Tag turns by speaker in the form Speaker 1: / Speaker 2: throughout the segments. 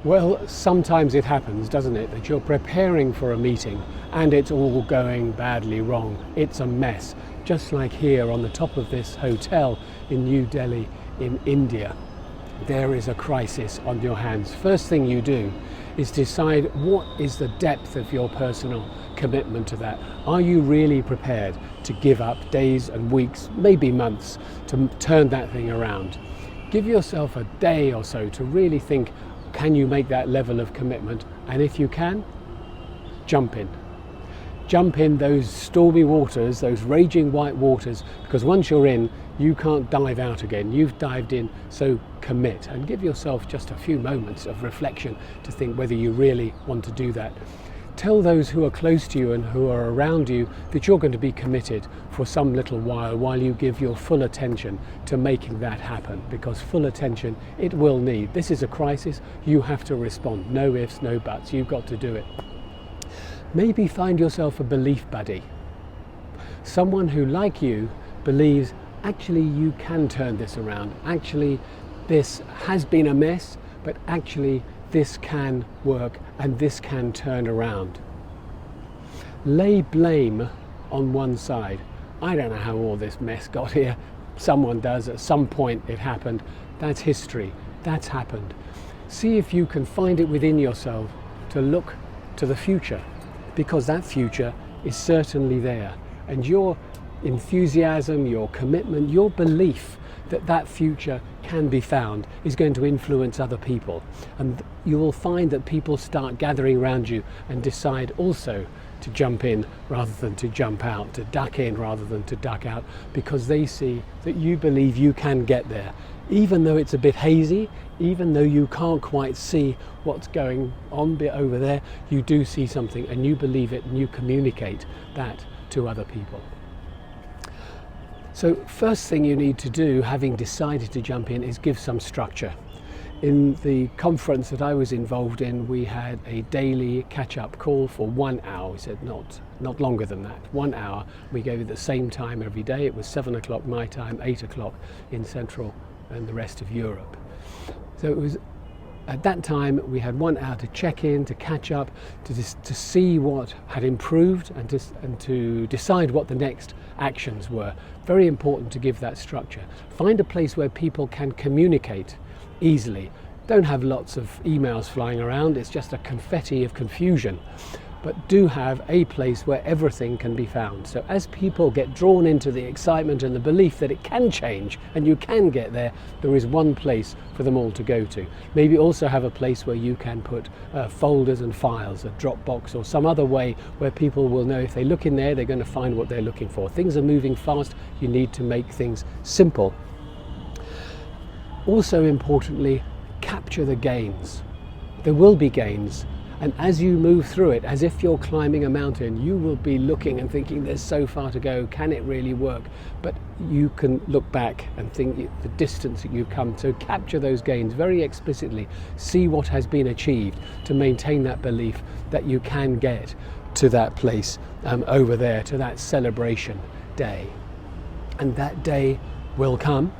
Speaker 1: Well, sometimes it happens, doesn't it, that you're preparing for a meeting and it's all going badly wrong. It's a mess, just like here on the top of this hotel in New Delhi in India. There is a crisis on your hands. First thing you do is decide what is the depth of your personal commitment to that. Are you really prepared to give up days and weeks, maybe months, to turn that thing around? Give yourself a day or so to really think, can you make that level of commitment? And if you can, jump in. Jump in those stormy waters, those raging white waters, because once you're in, you can't dive out again. You've dived in, so commit and give yourself just a few moments of reflection to think whether you really want to do that. Tell those who are close to you and who are around you that you're going to be committed for some little while you give your full attention to making that happen, because full attention it will need. This is a crisis, you have to respond. No ifs, no buts, you've got to do it. Maybe find yourself a belief buddy. Someone who, like you, believes actually you can turn this around. Actually, this has been a mess, but actually this can work and this can turn around. Lay blame on one side. I don't know how all this mess got here. Someone does. At some point it happened. That's history. That's happened. See if you can find it within yourself to look to the future, because that future is certainly there. And your enthusiasm, your commitment, your belief that that future can be found is going to influence other people. And you will find that people start gathering around you and decide also to jump in rather than to jump out, to duck in rather than to duck out, because they see that you believe you can get there. Even though it's a bit hazy, even though you can't quite see what's going on over there, you do see something and you believe it and you communicate that to other people. So first thing you need to do, having decided to jump in, is give some structure. In the conference that I was involved in, we had a daily catch-up call for 1 hour. We said not longer than that, 1 hour. We gave it the same time every day. It was 7 o'clock my time, 8 o'clock in Central and the rest of Europe. So it was, at that time, we had 1 hour to check in, to catch up, to see what had improved and to decide what the next actions were. Very important to give that structure. Find a place where people can communicate easily. Don't have lots of emails flying around, it's just a confetti of confusion. But do have a place where everything can be found. So as people get drawn into the excitement and the belief that it can change and you can get there, there is one place for them all to go to. Maybe also have a place where you can put folders and files, a Dropbox or some other way where people will know if they look in there, they're going to find what they're looking for. Things are moving fast, you need to make things simple. Also importantly, capture the gains. There will be gains. And as you move through it, as if you're climbing a mountain, you will be looking and thinking there's so far to go, can it really work? But you can look back and think the distance that you've come. So capture those gains very explicitly. See what has been achieved to maintain that belief that you can get to that place over there, to that celebration day. And that day will come.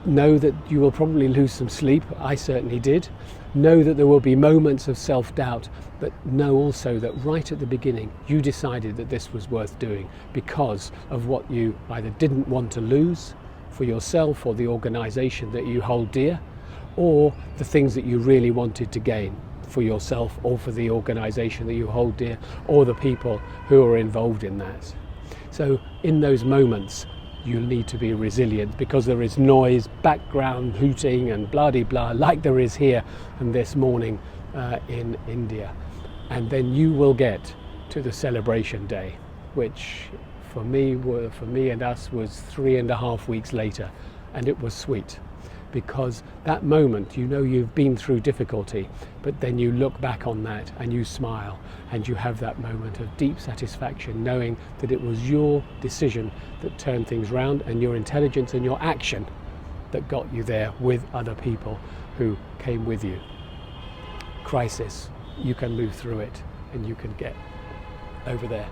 Speaker 1: Know that you will probably lose some sleep. I certainly did. Know that there will be moments of self-doubt, but know also that right at the beginning you decided that this was worth doing because of what you either didn't want to lose for yourself or the organization that you hold dear, or the things that you really wanted to gain for yourself or for the organization that you hold dear, or the people who are involved in that. So in those moments you'll need to be resilient, because there is noise, background hooting and blah-de-blah like there is here and this morning in India. And then you will get to the celebration day, which for me and us was 3.5 weeks later, and it was sweet. Because that moment, you know you've been through difficulty, but then you look back on that and you smile and you have that moment of deep satisfaction knowing that it was your decision that turned things round and your intelligence and your action that got you there with other people who came with you. Crisis, you can move through it and you can get over there.